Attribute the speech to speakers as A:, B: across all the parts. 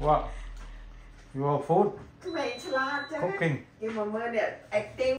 A: What? Your food?
B: ក្មេងឆ្លាតចឹង
A: Cooking.
B: គេមកមើលអ្នក acting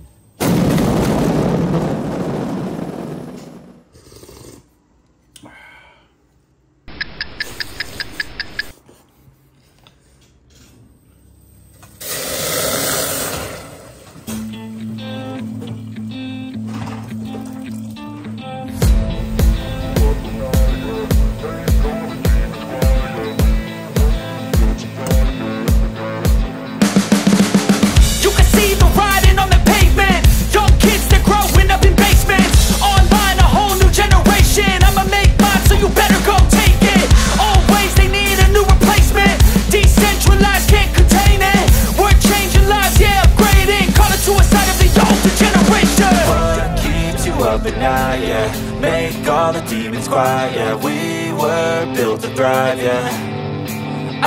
B: Make all the demons quiet, yeah. We were built to thrive, yeah.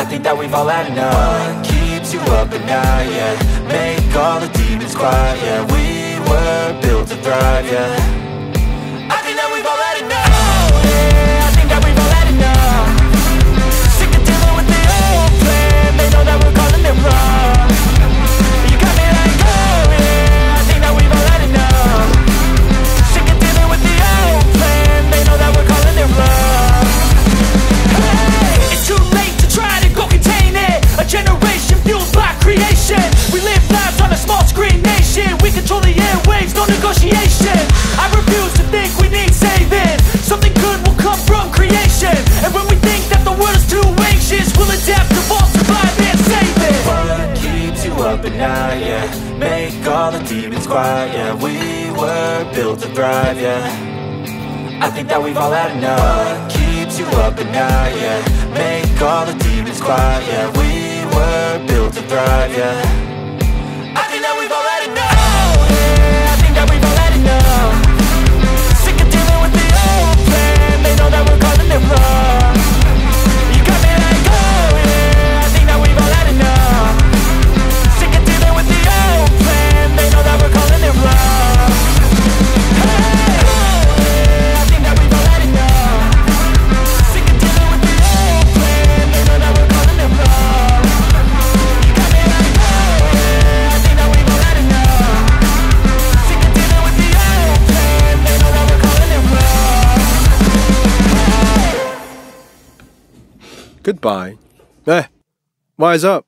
B: I think that we've all had enough. What keeps you up at night, yeah. Make all the demons quiet, yeah. We were built to thrive, yeah. I think that we've all had enough. Yeah, I think that we've all had enough. Sick of dealing with the old plan. They know that we're calling it wrong. You got me like, oh yeah, I think that we've all had enough. It's too late to try to go contain it. A generation fueled by creation. We live lives on a small screen nation. We control the airwaves, no negotiation. I refuse to think we need saving. Something good will come from creation. And when we think that the world is too anxious, we'll adapt, evolve, survive and save it. What keeps you up at night, yeah. Make all the demons quiet, yeah. We were built to thrive, yeah. I think that we've all had enough. What keeps you up at night, yeah. Make all the demons quiet, yeah. We were built to thrive, yeah. I think that we've all had enough. Yeah, I think that we've all had enough. Sick of dealing with the old plan. They know that we're calling it wrong. You got me like, oh yeah, I think that we've all had enough. Sick of dealing with the old plan. They know that we're calling it wrong.
C: Goodbye. Wise up.